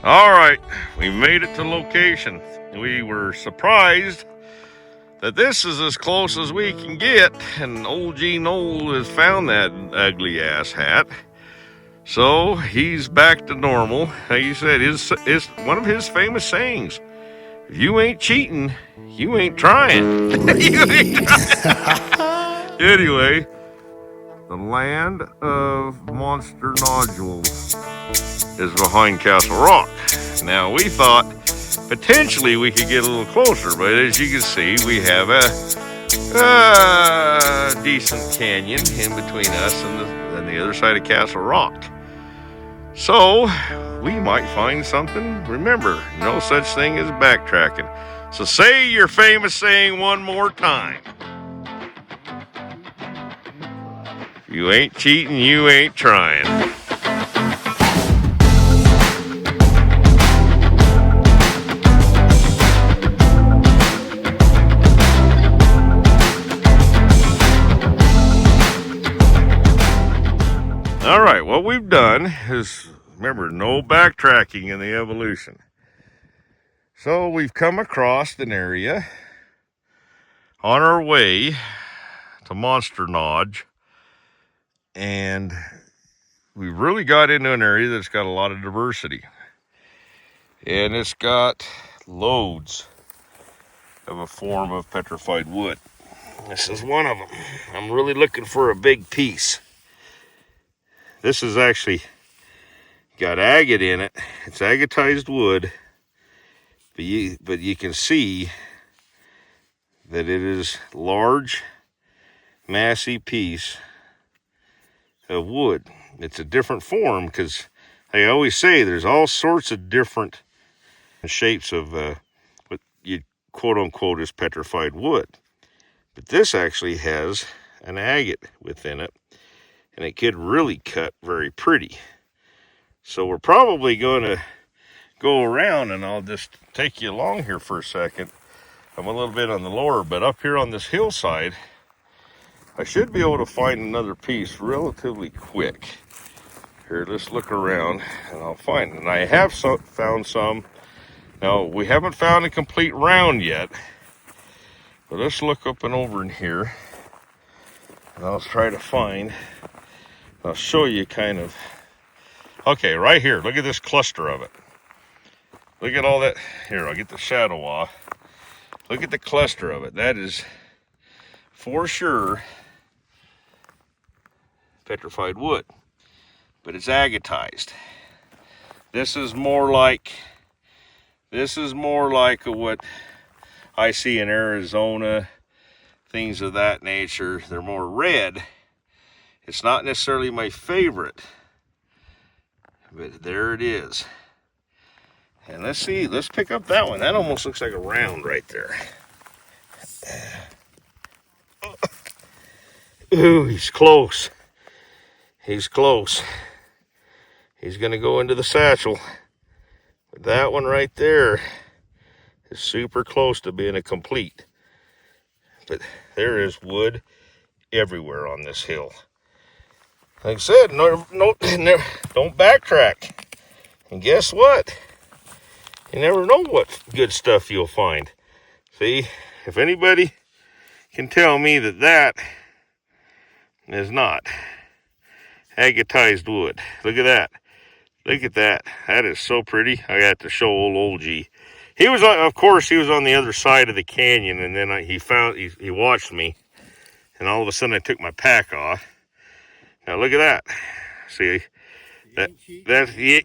All right, we made it to location. We were surprised that this is as close as we can get, and old G Noel has found that ugly ass hat. So he's back to normal. Like you said, is one of his famous sayings: "If you ain't cheating, you ain't trying." You ain't trying. Anyway, the land of monster nodules is behind Castle Rock. Now we thought potentially we could get a little closer, but as you can see, we have a decent canyon in between us and the other side of Castle Rock. So we might find something. Remember, no such thing as backtracking. So say your famous saying one more time. If you ain't cheating, you ain't trying. All right, what we've done is, remember, no backtracking in the evolution. So we've come across an area on our way to Monster Nodge, and we really got into an area that's got a lot of diversity. And it's got loads of a form of petrified wood. This is one of them. I'm really looking for a big piece. This is actually got agate in it. It's agatized wood, but you can see that it is large, massy piece of wood. It's a different form because I always say there's all sorts of different shapes of what you quote unquote is petrified wood. But this actually has an agate within it, and it could really cut very pretty. So we're probably going to go around, and I'll just take you along here for a second. I'm a little bit on the lower, but up here on this hillside, I should be able to find another piece relatively quick. Here, let's look around, and I'll find it. And I have found some. Now, we haven't found a complete round yet, but let's look up and over in here, and I'll try to find. I'll show you kind of. Okay, right here. Look at this cluster of it. Look at all that. Here, I'll get the shadow off. Look at the cluster of it. That is for sure petrified wood, but it's agatized. This is more like what I see in Arizona, things of that nature. They're more red. It's not necessarily my favorite, but there it is. And let's see, let's pick up that one. That almost looks like a round right there. Ooh, he's close. He's close. He's going to go into the satchel. But that one right there is super close to being a complete. But there is wood everywhere on this hill. Like I said, no, don't backtrack. And guess what? You never know what good stuff you'll find. See, if anybody can tell me that is not agatized wood. Look at that. Look at that. That is so pretty. I got to show old G. He was, of course, he was on the other side of the canyon, and then he watched me, and all of a sudden I took my pack off. Now look at that. See, he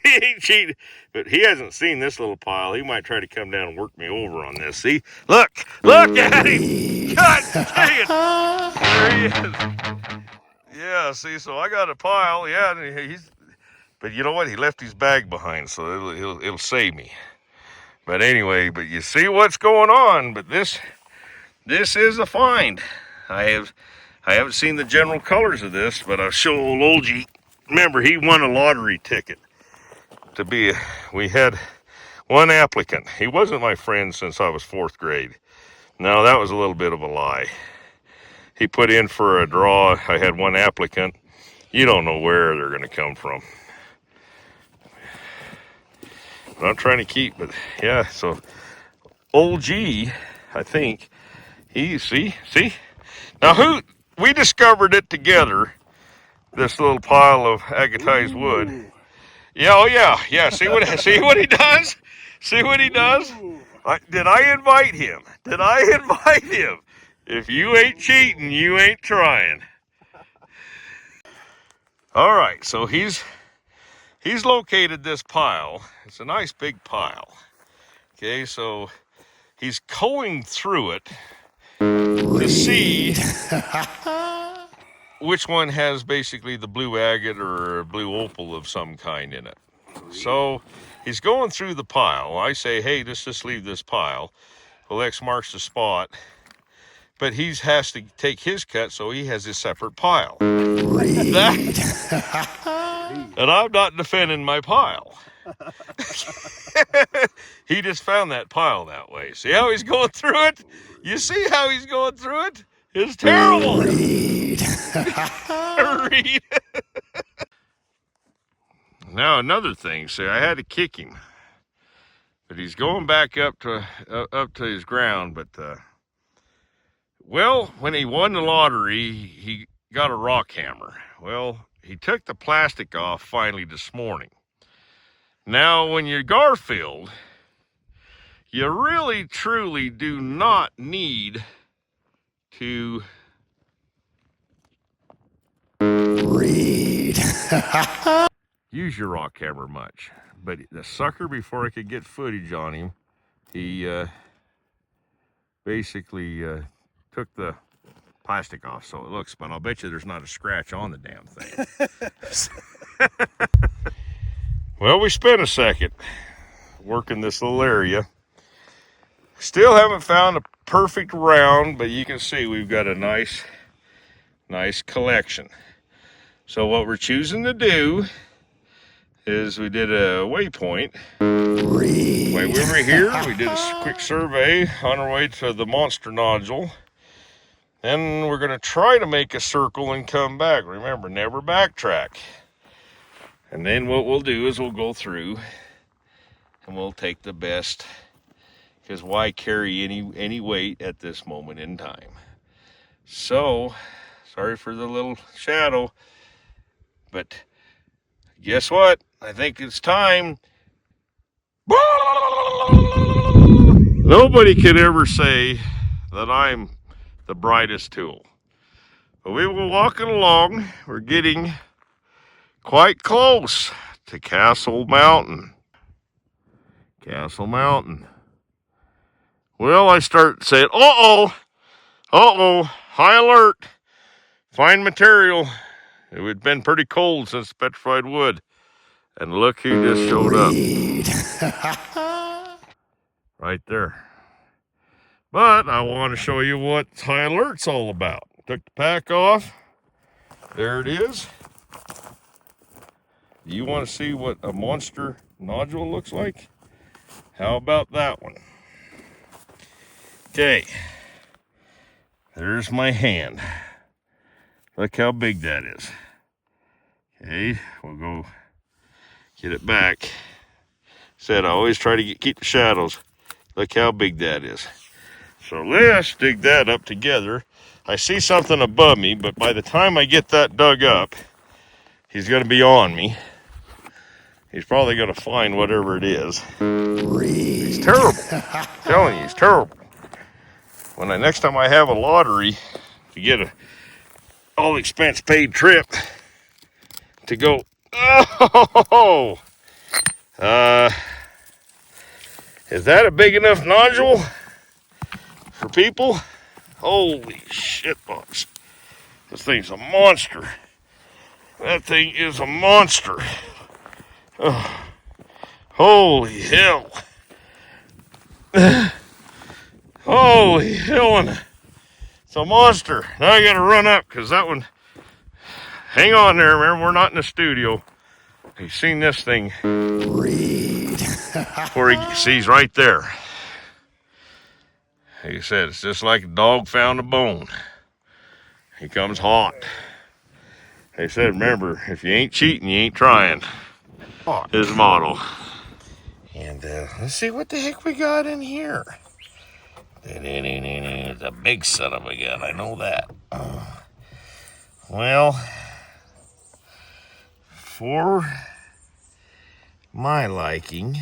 ain't cheating, but he hasn't seen this little pile. He might try to come down and work me over on this. See, look at him. God dang it. There he is. Yeah, see, so I got a pile. Yeah, but you know what? He left his bag behind, so it'll save me. But anyway, but you see what's going on. But this is a find. I haven't seen the general colors of this, but I'll show old G. Remember, he won a lottery ticket we had one applicant. He wasn't my friend since I was 4th grade. No, that was a little bit of a lie. He put in for a draw. I had one applicant. You don't know where they're going to come from. But I'm trying to keep, but yeah, so old G, I think, see? Now we discovered it together, this little pile of agatized wood. Yeah, oh yeah. See what he does? See what he does? Did I invite him? Did I invite him? If you ain't cheating, you ain't trying. All right, so he's located this pile. It's a nice big pile. Okay, so he's going through it to see which one has basically the blue agate or blue opal of some kind in it. So he's going through the pile. I say, hey, let's just leave this pile. Well, X marks the spot. But he has to take his cut, so he has his separate pile. And I'm not defending my pile. He just found that pile that way. See how he's going through it? You see how he's going through it? It's terrible. Reed. Now another thing, see, I had to kick him, but he's going back up to his ground. But well, when he won the lottery, he got a rock hammer. Well, he took the plastic off finally this morning. Now, when you're Garfield, you really truly do not need to use your rock hammer much. But the sucker, before I could get footage on him, he basically took the plastic off so it looks, but I'll bet you there's not a scratch on the damn thing. Well, we spent a second working this little area. Still haven't found a perfect round, but you can see we've got a nice collection. So what we're choosing to do is we did a waypoint. While we were here, we did a quick survey on our way to the monster nodule. Then we're going to try to make a circle and come back. Remember, never backtrack. And then what we'll do is we'll go through and we'll take the best, because why carry any weight at this moment in time? So, sorry for the little shadow, but guess what? I think it's time. Nobody can ever say that I'm the brightest tool. But we were walking along. We're getting quite close to Castle Mountain. Castle Mountain. Well, I start saying, high alert, find material. It had been pretty cold since petrified wood. And look who just showed up. Right there. But I want to show you what high alert's all about. Took the pack off. There it is. You want to see what a monster nodule looks like? How about that one? Okay. There's my hand. Look how big that is. Okay, we'll go get it back. Said I always try to keep the shadows. Look how big that is. So let's dig that up together. I see something above me, but by the time I get that dug up, he's going to be on me. He's probably going to find whatever it is. He's terrible. I'm telling you, he's terrible. Next time I have a lottery to get a all expense paid trip to go, is that a big enough nodule for people? Holy shit box. This thing's a monster. That thing is a monster. Oh, holy hell. Holy hell. It's a monster. Now I gotta run up because that one. Hang on there, remember, we're not in the studio. He's seen this thing. Before he sees right there. He said, it's just like a dog found a bone. He comes hot. He said, remember, if you ain't cheating, you ain't trying. His motto. And And let's see what the heck we got in here. It's a big son of a gun, I know that. Well, for my liking,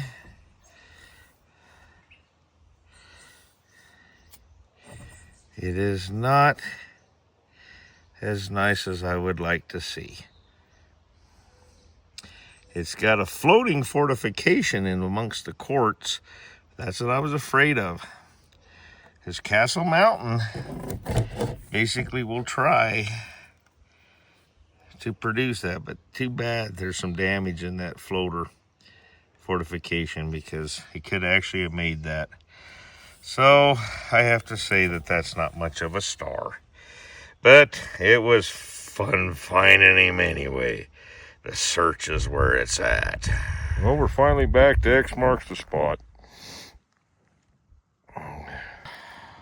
it is not as nice as I would like to see. It's got a floating fortification in amongst the quartz. That's what I was afraid of. This Castle Mountain basically will try to produce that, but too bad there's some damage in that floater fortification, because he could actually have made that. So I have to say that that's not much of a star, but it was fun finding him anyway. The search is where it's at. Well, we're finally back to X marks the spot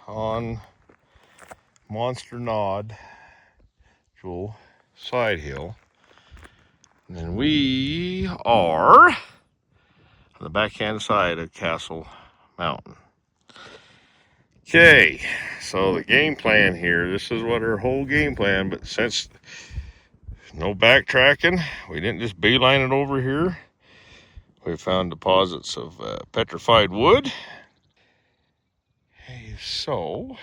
on Monster Nodule side hill, and we are on the backhand side of Castle Mountain. Okay, so the game plan here, this is what our whole game plan, but since no backtracking, we didn't just beeline it over here. We found deposits of petrified wood. So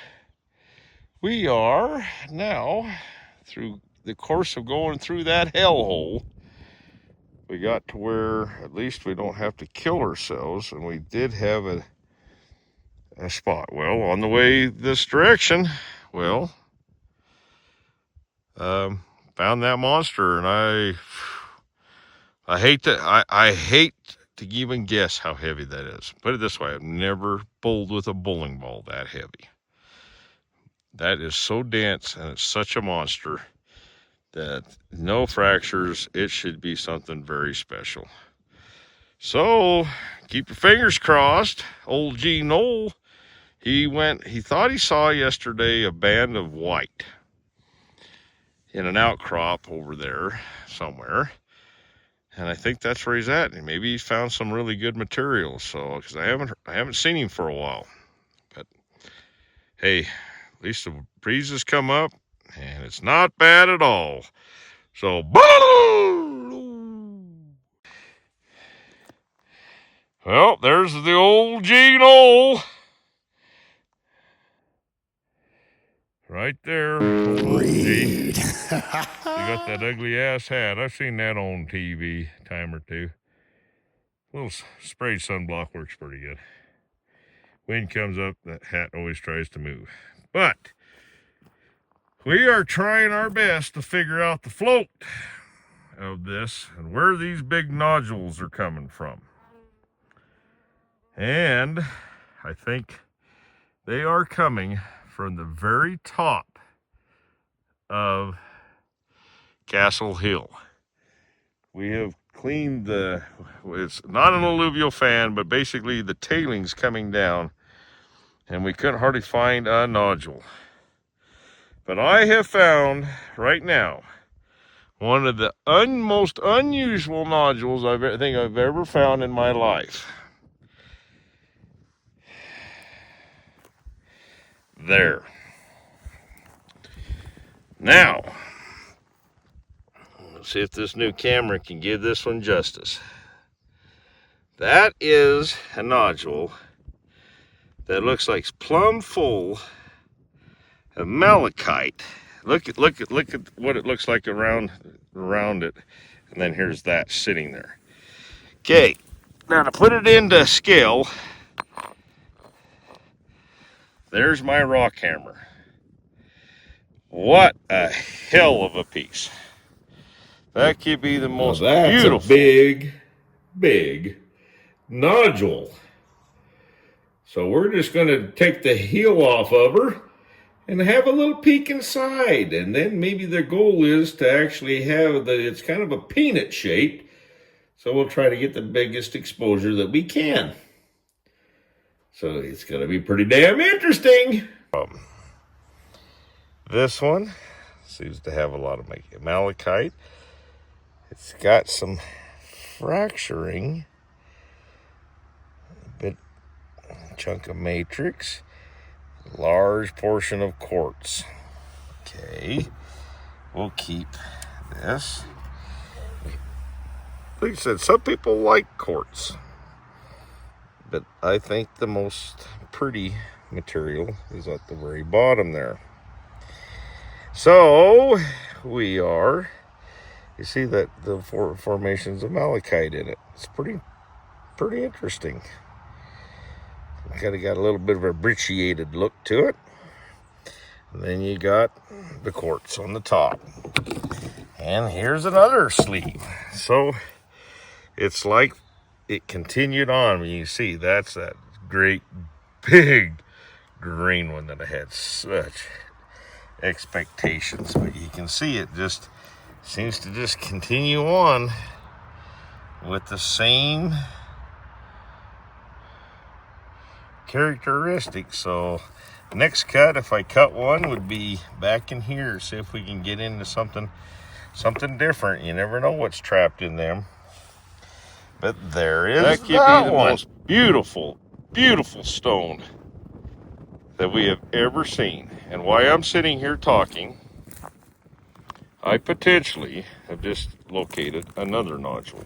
we are now, through the course of going through that hellhole, we got to where at least we don't have to kill ourselves, and we did have a spot. Well, on the way this direction, well, found that monster, and I hate to even guess how heavy that is. Put it this way, I've never bowled with a bowling ball that heavy. That is so dense, and it's such a monster that no fractures. It should be something very special. So keep your fingers crossed. Old G Noel, he thought he saw yesterday a band of white in an outcrop over there somewhere. And I think that's where he's at. And maybe he's found some really good material. So, because I haven't seen him for a while. But hey, at least the breeze has come up, and it's not bad at all. So, well, there's the old G Noel. Right there. Great. You got that ugly ass hat. I've seen that on TV a time or two. A little sprayed sunblock works pretty good. Wind comes up, that hat always tries to move. But we are trying our best to figure out the float of this and where these big nodules are coming from. And I think they are coming from the very top of Castle Hill. We have cleaned it's not an alluvial fan, but basically the tailings coming down, and we couldn't hardly find a nodule. But I have found right now one of the most unusual nodules I think I've ever found in my life. There. Now, let's see if this new camera can give this one justice. That is a nodule that looks like it's plumb full of malachite. Look at what it looks like around it, and then here's that sitting there. Okay, now to put it into scale, there's my rock hammer. What a hell of a piece! That could be the most beautiful. That's a big nodule. So we're just going to take the heel off of her and have a little peek inside. And then maybe the goal is to actually have it's kind of a peanut shaped. So we'll try to get the biggest exposure that we can. So it's going to be pretty damn interesting. This one seems to have a lot of malachite. It's got some fracturing chunk of matrix, large portion of quartz. Okay, we'll keep this. Like I said, some people like quartz, but I think the most pretty material is at the very bottom there. So we are, you see that the formations of malachite in it. It's pretty interesting. Kind of got a little bit of a brecciated look to it. And then you got the quartz on the top. And here's another sleeve. So it's like it continued on. You see, that's that great big green one that I had such expectations. But you can see it just seems to just continue on with the same characteristics. So next cut, if I cut one, would be back in here. See if we can get into something different. You never know what's trapped in them. But there is that could be the most beautiful stone that we have ever seen. And while I'm sitting here talking, I potentially have just located another nodule.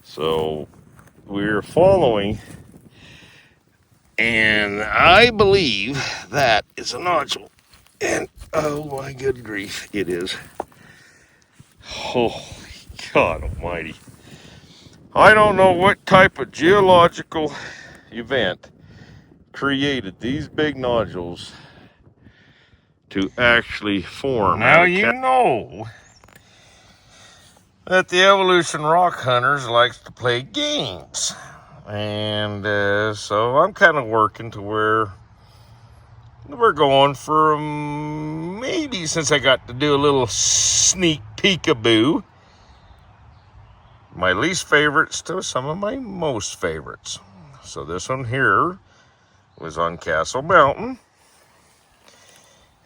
So we're following, and I believe that is a nodule. And oh my good grief, it is. Holy God almighty. I don't know what type of geological event created these big nodules to actually form. Now you know that the evolution rock hunters likes to play games. And so I'm kind of working to where we're going for maybe, since I got to do a little sneak peekaboo, my least favorites to some of my most favorites. So this one here was on Castle Mountain,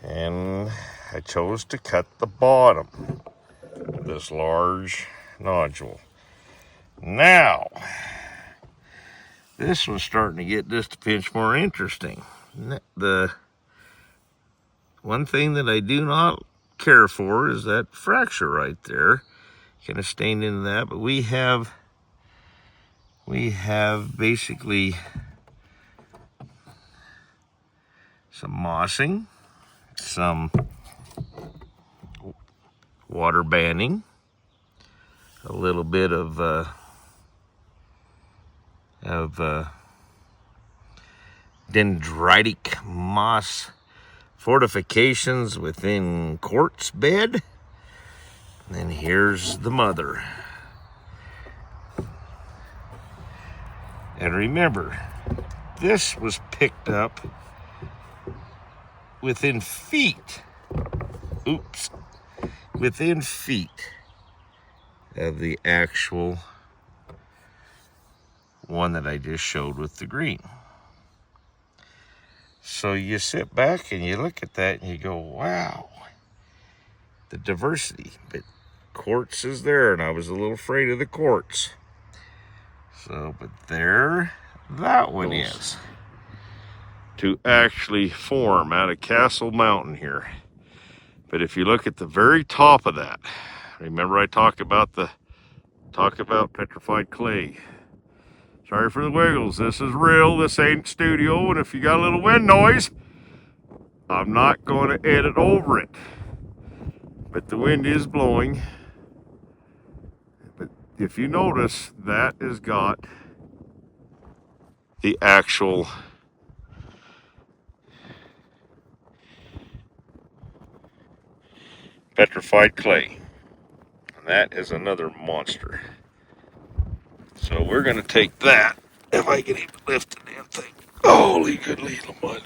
and I chose to cut the bottom of this large nodule. Now, this one's starting to get just a pinch more interesting. The one thing that I do not care for is that fracture right there. Kind of stained into that, but we have basically some mossing, some water banding, a little bit of dendritic moss fortifications within quartz bed. And then here's the mother. And remember, this was picked up within feet. Oops. Within feet of the actual one that I just showed with the green. So you sit back and you look at that and you go, wow, the diversity. But quartz is there, and I was a little afraid of the quartz. So, but there that one is. To actually form out of Castle Mountain here. But if you look at the very top of that, remember I talk about petrified clay. Sorry for the wiggles. This is real. This ain't studio. And if you got a little wind noise, I'm not going to edit over it. But the wind is blowing. But if you notice, that has got the actual petrified clay. And that is another monster. So we're going to take that, if I can even lift the damn thing. Holy good little money.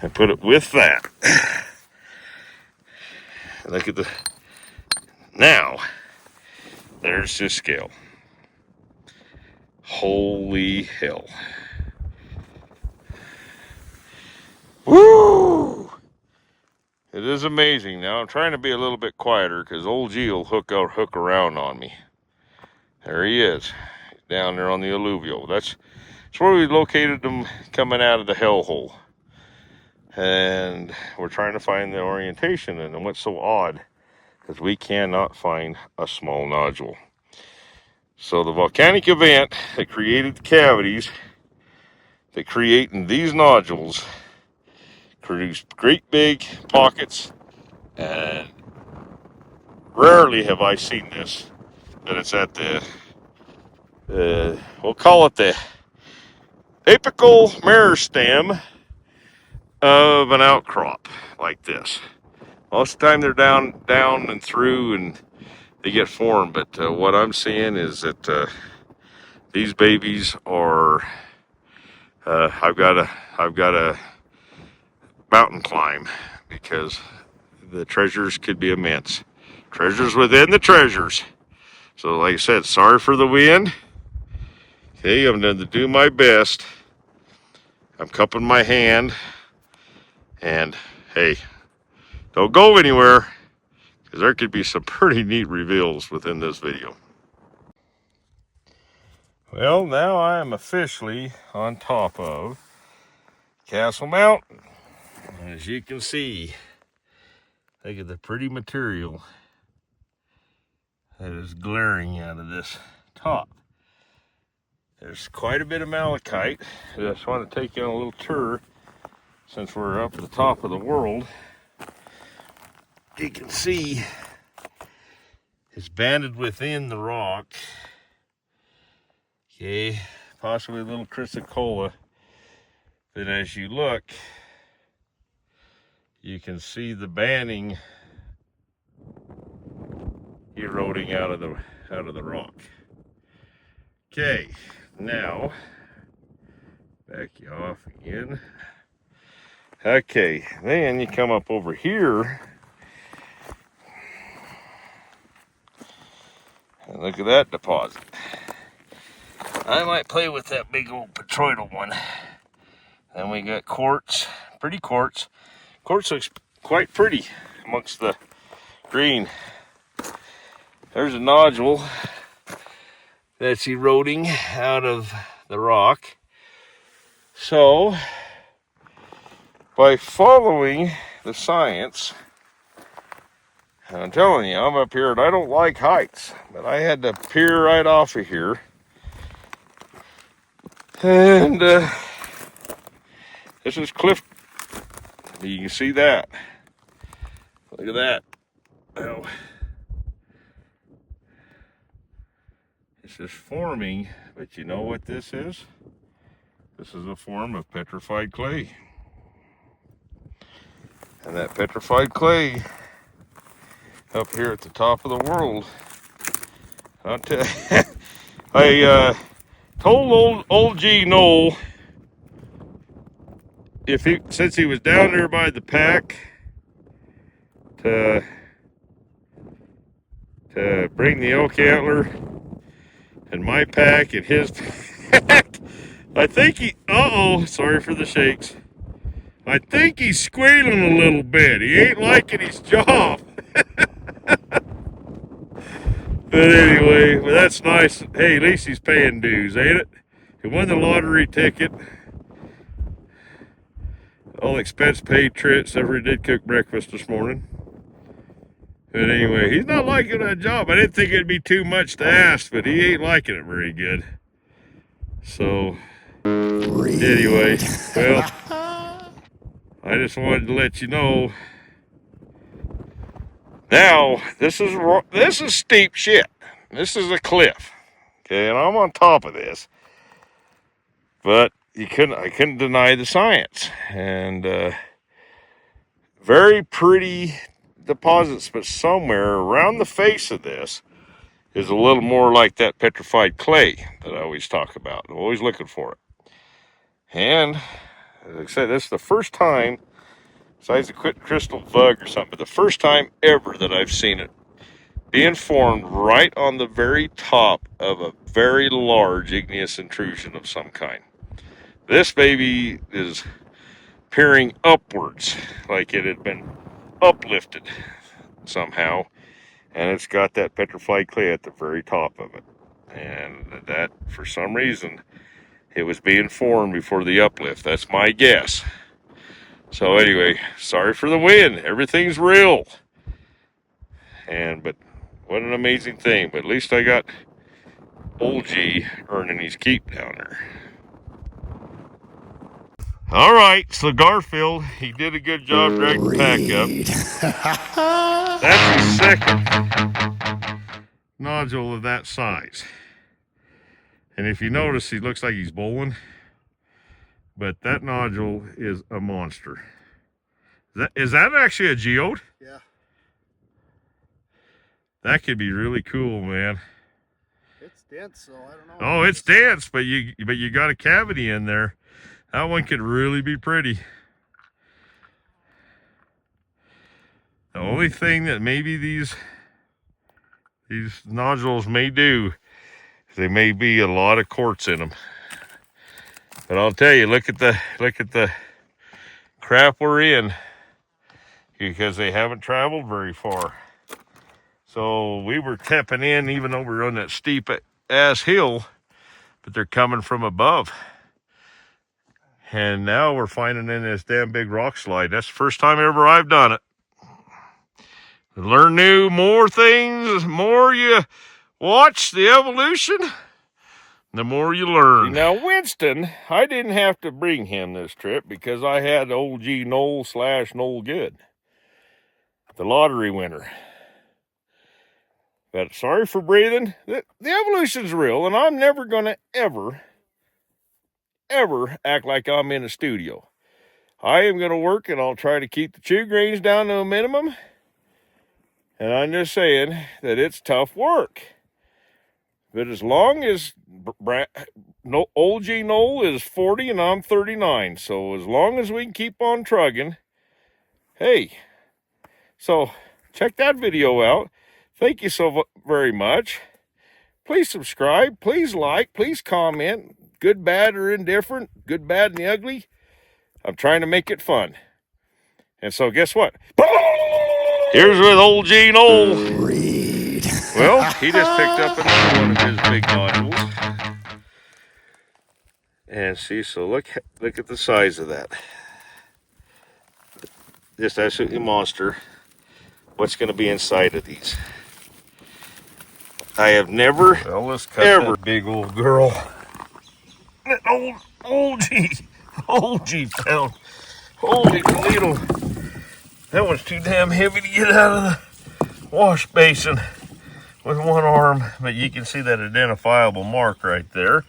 And put it with that. Look at the, now, there's this scale. Holy hell. Woo! It is amazing. Now I'm trying to be a little bit quieter because old G will hook around on me. There he is. down there on the alluvial. That's where we located them coming out of the hellhole. And we're trying to find the orientation. And what's so odd is we cannot find a small nodule. So the volcanic event that created the cavities that create in these nodules produced great big pockets, and rarely have I seen this, that it's at the, we'll call it the apical meristem of an outcrop like this. Most of the time they're down and through and they get formed, but what I'm seeing is that these babies are, I've got a mountain climb because the treasures could be immense. Treasures within the treasures. So like I said, sorry for the wind. Okay, I'm going to do my best. I'm cupping my hand. And hey, don't go anywhere, because there could be some pretty neat reveals within this video. Well, now I am officially on top of Castle Mountain. As you can see, look at the pretty material that is glaring out of this top. There's quite a bit of malachite. I just want to take you on a little tour since we're up at the top of the world. You can see it's banded within the rock. Okay, possibly a little chrysocolla. But as you look, you can see the banding eroding out of the rock. Okay, now back you off again. Okay, then you come up over here and look at that deposit. I might play with that big old petroidal one. Then we got quartz, pretty quartz. Quartz looks quite pretty amongst the green. There's a nodule that's eroding out of the rock. So, by following the science, and I'm telling you, I'm up here and I don't like heights, but I had to peer right off of here. And this is cliff. You can see that. Look at that. Oh. This is forming, but you know what this is? This is a form of petrified clay. And that petrified clay up here at the top of the world, I told old G Noel, since he was down there by the pack, to bring the elk antler and my pack and his pack. I think sorry for the shakes. I think he's squealing a little bit. He ain't liking his job. But anyway, well, that's nice. Hey, at least he's paying dues, ain't it? He won the lottery ticket. All expense paid trip, except for he did cook breakfast this morning. But anyway, he's not liking that job. I didn't think it'd be too much to ask, but he ain't liking it very good. So, anyway, well, I just wanted to let you know. Now, this is steep shit. This is a cliff. Okay, and I'm on top of this. But I couldn't deny the science. And very pretty deposits, but somewhere around the face of this is a little more like that petrified clay that I always talk about. I'm always looking for it. And as I said, this is the first time, besides the crystal bug or something, but the first time ever that I've seen it being formed right on the very top of a very large igneous intrusion of some kind. This baby is peering upwards, like it had been uplifted somehow, and it's got that petrified clay at the very top of it. And that, for some reason, it was being formed before the uplift. That's my guess. So anyway, sorry for the wind. Everything's real. But what an amazing thing. But at least I got Old G earning his keep down there. All right, so Garfield, he did a good job dragging the pack up. That's his second nodule of that size. And if you notice, he looks like he's bowling. But that nodule is a monster. Is that actually a geode? Yeah. That could be really cool, man. It's dense, so I don't know. Oh, it's dense, but you got a cavity in there. That one could really be pretty. The only thing that maybe these nodules may do is they may be a lot of quartz in them. But I'll tell you, look at the crap we're in, because they haven't traveled very far. So we were tipping in, even though we're on that steep ass hill, but they're coming from above. And now we're finding in this damn big rock slide. That's the first time ever I've done it. Learn more things, more you watch the evolution, the more you learn. Now, Winston, I didn't have to bring him this trip because I had Old G Noel / Noel Good, the lottery winner. But sorry for breathing. The evolution's real, and I'm never going to ever act like I'm in a studio. I am going to work, and I'll try to keep the chew grains down to a minimum. And I'm just saying that it's tough work. But as long as Old G Noel is 40 and I'm 39, so as long as we can keep on trugging, hey. So check that video out. Thank you so very much. Please subscribe. Please like. Please comment. Good, bad, or indifferent. Good, bad, and the ugly. I'm trying to make it fun. And so guess what? Here's with Old G Noel. Well, he just picked up another one of his big nodules. And see, so look at the size of that. Just absolutely monster. What's going to be inside of these? I have never, let's cut that big old girl. Old G pound. Holy Toledo. That one's too damn heavy to get out of the wash basin with one arm. But you can see that identifiable mark right there.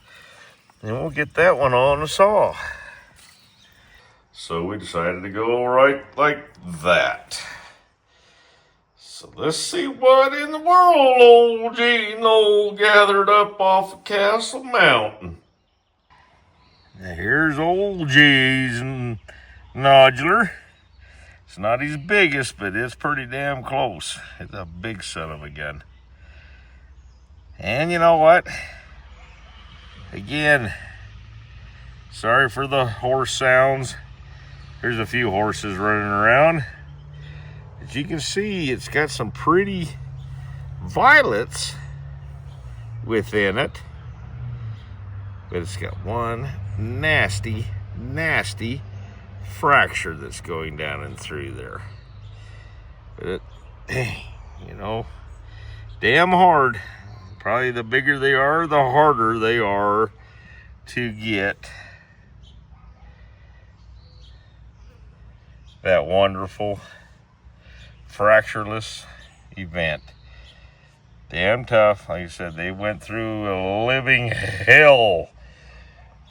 And we'll get that one on the saw. So we decided to go right like that. So let's see what in the world Old G Noel gathered up off of Castle Mountain. Now here's Old G's nodular. It's not his biggest, but it's pretty damn close. It's a big son of a gun. And you know what? Again, sorry for the horse sounds. There's a few horses running around. As you can see, it's got some pretty violets within it. But it's got one nasty fracture that's going down and through there. But you know, damn hard. Probably the bigger they are, the harder they are to get that wonderful fractureless event. Damn tough. Like I said, they went through a living hell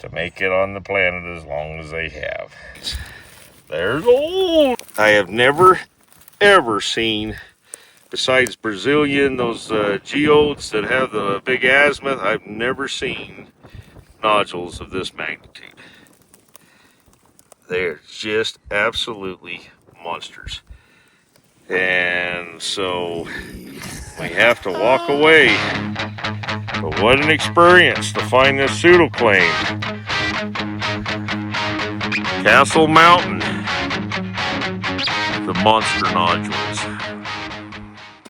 to make it on the planet as long as they have. There's old. I have never ever seen, besides Brazilian, those geodes that have the big azimuth, I've never seen nodules of this magnitude. They're just absolutely monsters. And so we have to walk away. But what an experience to find this pseudoclane. Castle Mountain, the monster nodule.